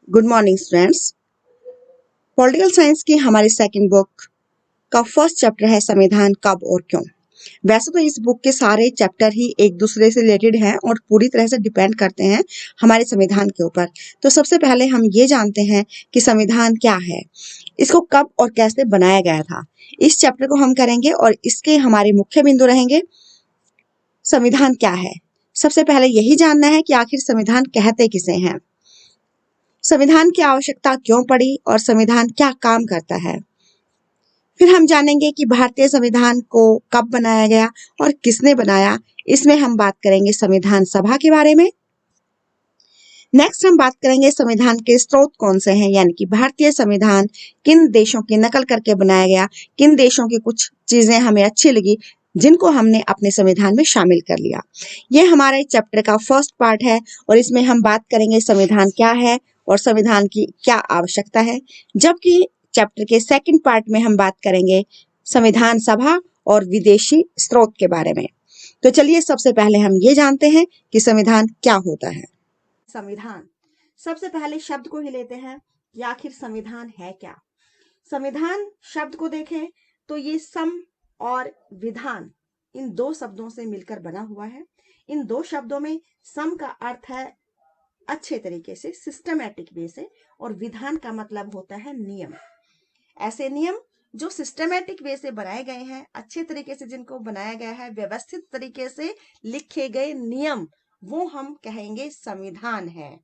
Good morning students. Political science की हमारी second book का फर्स्ट चैप्टर है संविधान कब और क्यों। वैसे तो इस बुक के सारे चैप्टर ही एक दूसरे से रिलेटेड हैं और पूरी तरह से डिपेंड करते हैं हमारे संविधान के ऊपर। तो सबसे पहले हम ये जानते हैं कि संविधान क्या है, इसको कब और कैसे बनाया गया था। इस चैप्टर को हम करेंगे और इसके हमारे मुख्य बिंदु रहेंगे संविधान क्या है। सबसे पहले यही जानना है कि आखिर संविधान कहते किसे हैं, संविधान की आवश्यकता क्यों पड़ी और संविधान क्या काम करता है। फिर हम जानेंगे कि भारतीय संविधान को कब बनाया गया और किसने बनाया। इसमें हम बात करेंगे संविधान सभा के बारे में। नेक्स्ट हम बात करेंगे संविधान के स्रोत कौन से हैं, यानी कि भारतीय संविधान किन देशों की नकल करके बनाया गया, किन देशों की कुछ चीजें हमें अच्छी लगी जिनको हमने अपने संविधान में शामिल कर लिया। ये हमारे चैप्टर का फर्स्ट पार्ट है और इसमें हम बात करेंगे संविधान क्या है और संविधान की क्या आवश्यकता है। जबकि चैप्टर के सेकंड पार्ट में हम बात करेंगे संविधान सभा और विदेशी स्रोत के बारे में। तो चलिए सबसे पहले हम ये जानते हैं कि संविधान क्या होता है। संविधान, सबसे पहले शब्द को ही लेते हैं कि आखिर संविधान है क्या। संविधान शब्द को देखें तो ये सम और विधान इन दो शब्दों से मिलकर बना हुआ है। इन दो शब्दों में सम का अर्थ है अच्छे तरीके से, सिस्टमैटिक वे से, और विधान का मतलब होता है नियम। ऐसे नियम जो सिस्टमैटिक वे से बनाए गए हैं, अच्छे तरीके से जिनको बनाया गया है, व्यवस्थित तरीके से लिखे गए नियम, वो हम कहेंगे संविधान है।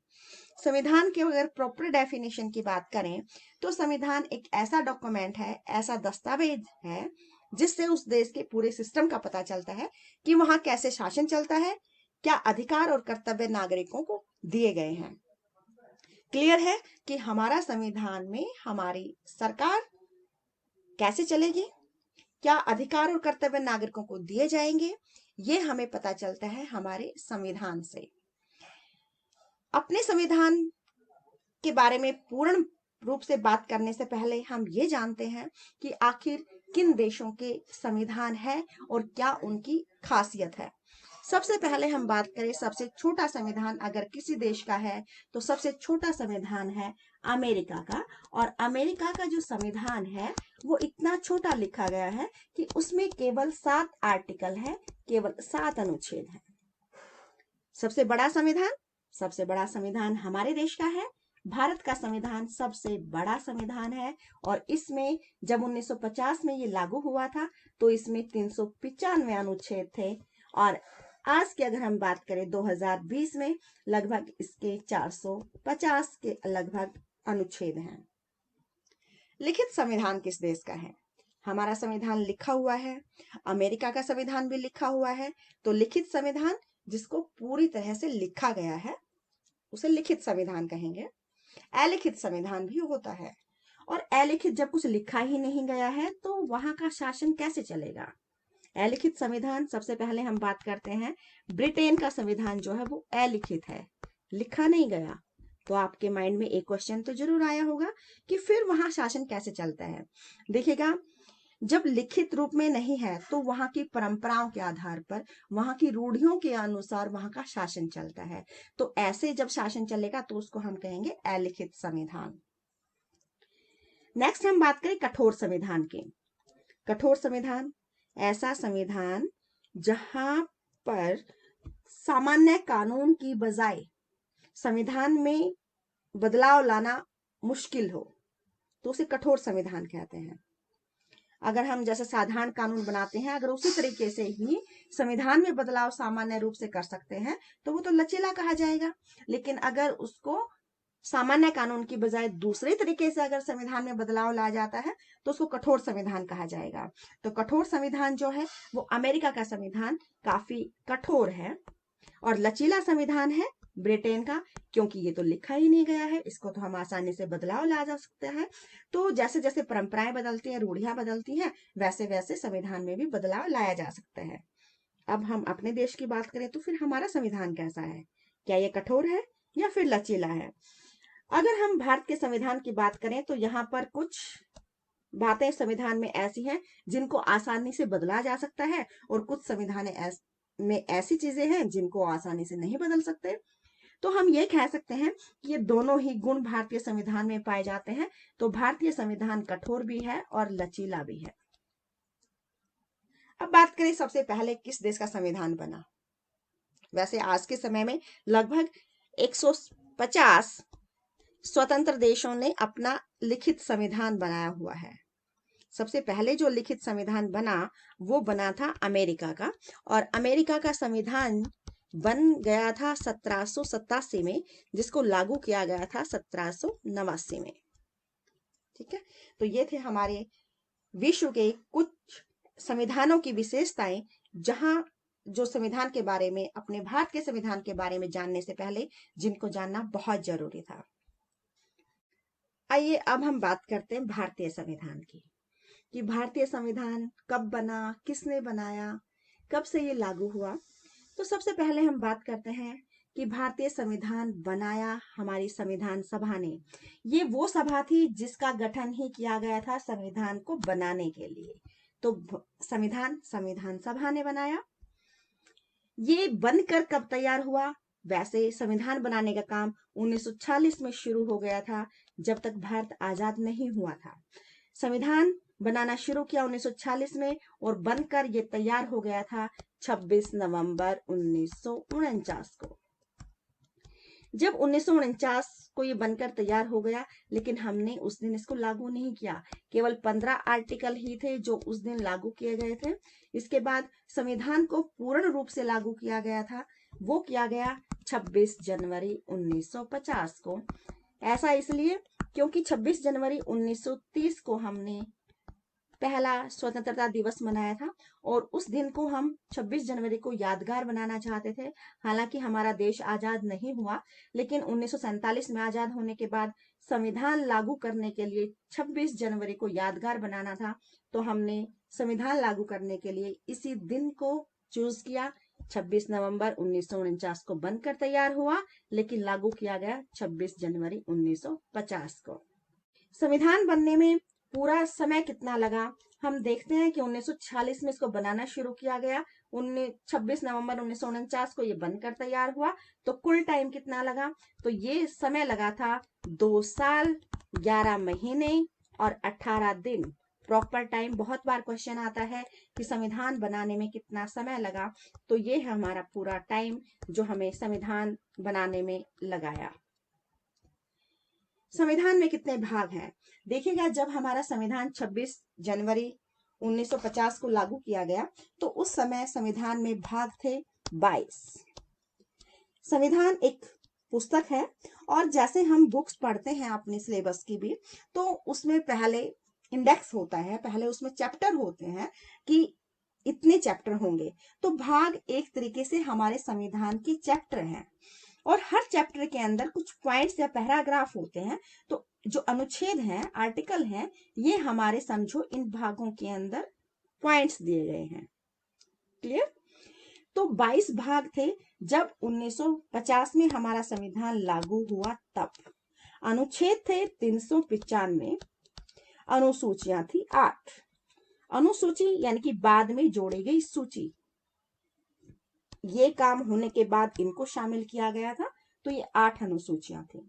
संविधान के अगर प्रॉपर डेफिनेशन की बात करें तो संविधान एक ऐसा डॉक्यूमेंट है, ऐसा दस्तावेज है जिससे उस देश के पूरे सिस्टम का पता चलता है कि वहां कैसे शासन चलता है, क्या अधिकार और कर्तव्य नागरिकों को दिए गए हैं। क्लियर है कि हमारा संविधान में हमारी सरकार कैसे चलेगी, क्या अधिकार और कर्तव्य नागरिकों को दिए जाएंगे, ये हमें पता चलता है हमारे संविधान से। अपने संविधान के बारे में पूर्ण रूप से बात करने से पहले हम ये जानते हैं कि आखिर किन देशों के संविधान है और क्या उनकी खासियत है। सबसे पहले हम बात करें सबसे छोटा संविधान अगर किसी देश का है तो सबसे छोटा संविधान है अमेरिका का। और अमेरिका का जो संविधान है वो इतना छोटा लिखा गया है कि उसमें केवल 7 आर्टिकल है, केवल 7 अनुच्छेद है। सबसे बड़ा संविधान हमारे देश का है। भारत का संविधान सबसे बड़ा संविधान है और इसमें जब 1950 में ये लागू हुआ था तो इसमें 395 अनुच्छेद थे और आज की अगर हम बात करें 2020 में लगभग इसके 450 के लगभग अनुच्छेद हैं। लिखित संविधान किस देश का है? हमारा संविधान लिखा हुआ है, अमेरिका का संविधान भी लिखा हुआ है। तो लिखित संविधान जिसको पूरी तरह से लिखा गया है उसे लिखित संविधान कहेंगे। अलिखित संविधान भी होता है और अलिखित जब कुछ लिखा ही नहीं गया है तो वहां का शासन कैसे चलेगा। अलिखित संविधान सबसे पहले हम बात करते हैं ब्रिटेन का संविधान जो है वो अलिखित है, लिखा नहीं गया। तो आपके माइंड में एक क्वेश्चन तो जरूर आया होगा कि फिर वहां शासन कैसे चलता है। देखिएगा, जब लिखित रूप में नहीं है तो वहां की परंपराओं के आधार पर, वहां की रूढ़ियों के अनुसार वहां का शासन चलता है। तो ऐसे जब शासन चलेगा तो उसको हम कहेंगे अलिखित संविधान। नेक्स्ट हम बात करें कठोर संविधान की। कठोर संविधान ऐसा संविधान जहां पर सामान्य कानून की बजाय संविधान में बदलाव लाना मुश्किल हो तो उसे कठोर संविधान कहते हैं। अगर हम जैसे साधारण कानून बनाते हैं, अगर उसी तरीके से ही संविधान में बदलाव सामान्य रूप से कर सकते हैं तो वो तो लचीला कहा जाएगा। लेकिन अगर उसको सामान्य कानून की बजाय दूसरे तरीके से अगर संविधान में बदलाव लाया जाता है तो उसको कठोर संविधान कहा जाएगा। तो कठोर संविधान जो है वो अमेरिका का संविधान काफी कठोर है और लचीला संविधान है ब्रिटेन का, क्योंकि ये तो लिखा ही नहीं गया है, इसको तो हम आसानी से बदलाव ला जा सकते हैं। तो जैसे जैसे परंपराएं बदलती हैं, रूढ़ियां बदलती हैं, वैसे वैसे संविधान में भी बदलाव लाया जा सकता है। अब हम अपने देश की बात करें तो फिर हमारा संविधान कैसा है, क्या ये कठोर है या फिर लचीला है? अगर हम भारत के संविधान की बात करें तो यहाँ पर कुछ बातें संविधान में ऐसी हैं जिनको आसानी से बदला जा सकता है और कुछ संविधान में ऐसी चीजें हैं जिनको आसानी से नहीं बदल सकते। तो हम ये कह सकते हैं कि ये दोनों ही गुण भारतीय संविधान में पाए जाते हैं। तो भारतीय संविधान कठोर भी है और लचीला भी है। अब बात करें सबसे पहले किस देश का संविधान बना। वैसे आज के समय में लगभग 150 स्वतंत्र देशों ने अपना लिखित संविधान बनाया हुआ है। सबसे पहले जो लिखित संविधान बना वो बना था अमेरिका का, और अमेरिका का संविधान बन गया था 1787 में, जिसको लागू किया गया था 1789 में। ठीक है, तो ये थे हमारे विश्व के कुछ संविधानों की विशेषताएं, जहां जो संविधान के बारे में, अपने भारत के संविधान के बारे में जानने से पहले जिनको जानना बहुत जरूरी था। आइए अब हम बात करते हैं भारतीय संविधान की, कि भारतीय संविधान कब बना, किसने बनाया, कब से ये लागू हुआ। तो सबसे पहले हम बात करते हैं कि भारतीय संविधान बनाया हमारी संविधान सभा ने। ये वो सभा थी जिसका गठन ही किया गया था संविधान को बनाने के लिए। तो संविधान सभा ने बनाया। ये बनकर कब तैयार हुआ? वैसे संविधान बनाने का काम 1940 में शुरू हो गया था, जब तक भारत आजाद नहीं हुआ था। संविधान बनाना शुरू किया 1940 में, और बनकर ये तैयार हो गया था 26 नवंबर 1949 को। जब 1949 को ये बनकर तैयार हो गया, लेकिन हमने उस दिन इसको लागू नहीं किया। केवल 15 आर्टिकल ही थे जो उस दिन लागू किए गए थे। इसके बाद संविधान को पूर्ण रूप से लागू किया गया था, वो किया गया 26 जनवरी 1950 को। ऐसा इसलिए क्योंकि 26 जनवरी 1930 को हमने पहला स्वतंत्रता दिवस मनाया था, और उस दिन को हम 26 जनवरी को यादगार बनाना चाहते थे। हालांकि हमारा देश आजाद नहीं हुआ, लेकिन 1947 में आजाद होने के बाद संविधान लागू करने के लिए 26 जनवरी को यादगार बनाना था, तो हमने संविधान लागू करने के लिए इसी दिन को चूज किया। 26 नवंबर 1949 को बनकर तैयार हुआ, लेकिन लागू किया गया 26 जनवरी 1950 को। संविधान बनने में पूरा समय कितना लगा? हम देखते हैं कि 1946 में इसको बनाना शुरू किया गया, 26 नवंबर 1949 को ये बनकर तैयार हुआ। तो कुल टाइम कितना लगा? तो ये समय लगा था 2 साल 11 महीने और 18 दिन। प्रॉपर टाइम, बहुत बार क्वेश्चन आता है कि संविधान बनाने में कितना समय लगा, तो ये है हमारा पूरा टाइम जो हमें संविधान बनाने में लगाया। संविधान में कितने भाग हैं? देखिएगा, जब हमारा संविधान 26 जनवरी 1950 को लागू किया गया, तो उस समय संविधान में भाग थे 22। संविधान एक पुस्तक है, और जैसे हम बुक्स पढ़ते हैं अपने सिलेबस की भी, तो उसमें पहले इंडेक्स होता है, पहले उसमें चैप्टर होते हैं कि इतने चैप्टर होंगे। तो भाग एक तरीके से हमारे संविधान के चैप्टर हैं, और हर चैप्टर के अंदर कुछ पॉइंट्स या पैराग्राफ होते हैं। तो जो अनुच्छेद हैं, आर्टिकल हैं, ये हमारे समझो इन भागों के अंदर पॉइंट्स दिए गए हैं। क्लियर? तो 22 भाग थे जब 1950 में हमारा संविधान लागू हुआ तब। अनुच्छेद थे 395, अनुसूचियां थी 8। अनुसूची यानी कि बाद में जोड़ी गई सूची, ये काम होने के बाद इनको शामिल किया गया था। तो ये 8 अनुसूचियां थी।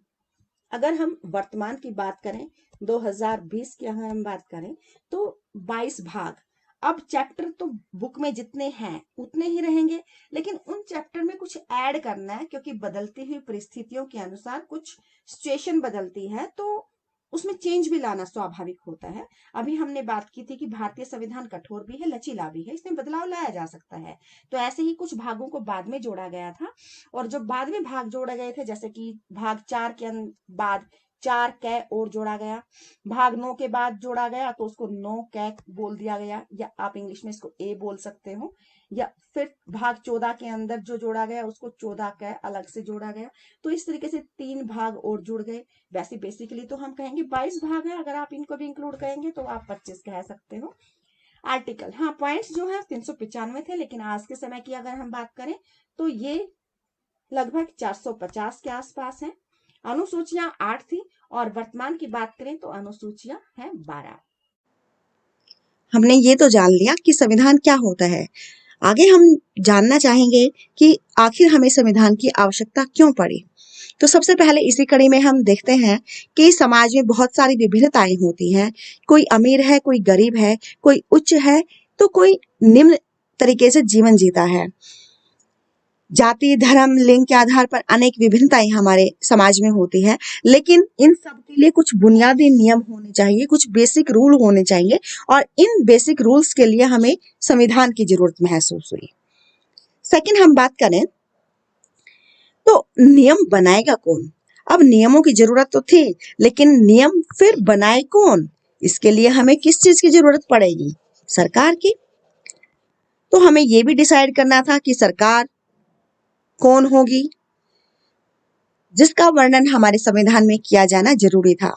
अगर हम वर्तमान की बात करें, 2020 की अगर हम बात करें, तो 22 भाग। अब चैप्टर तो बुक में जितने हैं उतने ही रहेंगे, लेकिन उन चैप्टर में कुछ ऐड करना है, क्योंकि बदलती हुई परिस्थितियों के अनुसार कुछ सिचुएशन बदलती है, तो उसमें चेंज भी लाना स्वाभाविक होता है। अभी हमने बात की थी कि भारतीय संविधान कठोर भी है, लचीला भी है, इसमें बदलाव लाया जा सकता है। तो ऐसे ही कुछ भागों को बाद में जोड़ा गया था, और जो बाद में भाग जोड़े गए थे, जैसे कि भाग 4 के बाद 4 कै और जोड़ा गया, भाग 9 के बाद जोड़ा गया तो उसको 9 कै बोल दिया गया, या आप इंग्लिश में इसको ए बोल सकते हो। या फिर भाग 14 के अंदर जो जोड़ा गया उसको 14 कै अलग से जोड़ा गया। तो इस तरीके से 3 भाग और जुड़ गए। वैसे बेसिकली तो हम कहेंगे 22 भाग है, अगर आप इनको भी इंक्लूड करेंगे तो आप 25 कह सकते हो। आर्टिकल, हाँ, पॉइंट्स जो है 395 थे, लेकिन आज के समय की अगर हम बात करें तो ये लगभग 450 के आसपास है। अनुसूचियां 8 थी, और वर्तमान की बात करें तो अनुसूचियां हैं 12। हमने ये तो जान लिया कि संविधान क्या होता है। आगे हम जानना चाहेंगे कि आखिर हमें संविधान की आवश्यकता क्यों पड़ी। तो सबसे पहले इसी कड़ी में हम देखते हैं कि समाज में बहुत सारी विभिन्नताएं होती हैं। कोई अमीर है, कोई गरीब है, कोई उच्च है तो कोई निम्न तरीके से जीवन जीता है। जाति, धर्म, लिंग के आधार पर अनेक विभिन्नताएं हमारे समाज में होती है, लेकिन इन सब के लिए कुछ बुनियादी नियम होने चाहिए, कुछ बेसिक रूल होने चाहिए और इन बेसिक रूल्स के लिए हमें संविधान की जरूरत महसूस हुई। सेकंड हम बात करें तो नियम बनाएगा कौन? अब नियमों की जरूरत तो थी, लेकिन नियम फिर बनाए कौन? इसके लिए हमें किस चीज की जरूरत पड़ेगी? सरकार की। तो हमें ये भी डिसाइड करना था कि सरकार कौन होगी, जिसका वर्णन हमारे संविधान में किया जाना जरूरी था।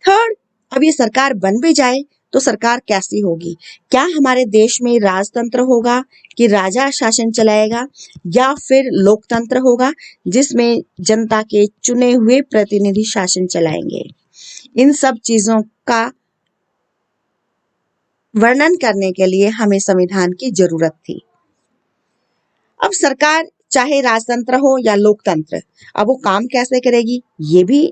थर्ड, अब ये सरकार बन भी जाए तो सरकार कैसी होगी? क्या हमारे देश में राजतंत्र होगा कि राजा शासन चलाएगा, या फिर लोकतंत्र होगा जिसमें जनता के चुने हुए प्रतिनिधि शासन चलाएंगे? इन सब चीजों का वर्णन करने के लिए हमें संविधान की जरूरत थी। अब सरकार चाहे राजतंत्र हो या लोकतंत्र, अब वो काम कैसे करेगी ये भी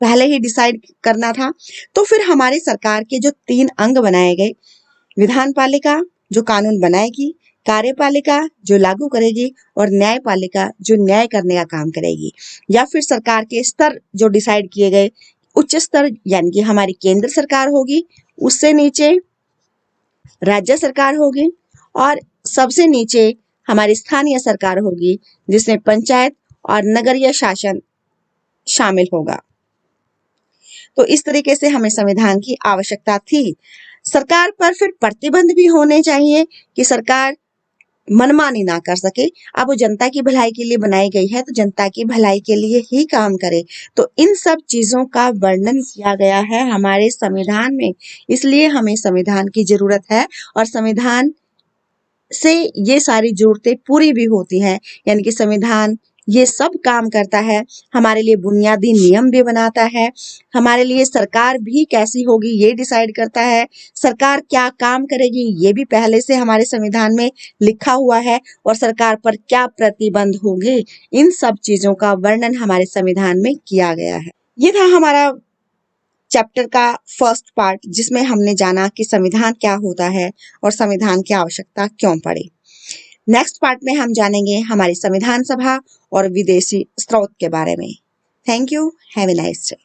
पहले ही डिसाइड करना था। तो फिर हमारे सरकार के जो 3 अंग बनाए गए, विधानपालिका जो कानून बनाएगी, कार्यपालिका जो लागू करेगी और न्यायपालिका जो न्याय करने का काम करेगी, या फिर सरकार के स्तर जो डिसाइड किए गए, उच्च स्तर यानी कि हमारी केंद्र सरकार होगी, उससे नीचे राज्य सरकार होगी और सबसे नीचे हमारी स्थानीय सरकार होगी जिसमें पंचायत और नगरीय शासन शामिल होगा। तो इस तरीके से हमें संविधान की आवश्यकता थी। सरकार पर फिर प्रतिबंध भी होने चाहिए कि सरकार मनमानी ना कर सके। अब वो जनता की भलाई के लिए बनाई गई है तो जनता की भलाई के लिए ही काम करे। तो इन सब चीजों का वर्णन किया गया है हमारे संविधान में, इसलिए हमें संविधान की जरूरत है और संविधान से ये सारी जरूरतें पूरी भी होती हैं। यानी कि संविधान ये सब काम करता है, हमारे लिए बुनियादी नियम भी बनाता है, हमारे लिए सरकार भी कैसी होगी ये डिसाइड करता है, सरकार क्या काम करेगी ये भी पहले से हमारे संविधान में लिखा हुआ है और सरकार पर क्या प्रतिबंध होंगे, इन सब चीजों का वर्णन हमारे संविधान में किया गया है। ये था हमारा चैप्टर का फर्स्ट पार्ट, जिसमें हमने जाना कि संविधान क्या होता है और संविधान की आवश्यकता क्यों पड़ी। नेक्स्ट पार्ट में हम जानेंगे हमारी संविधान सभा और विदेशी स्रोत के बारे में। Thank you, have a nice day.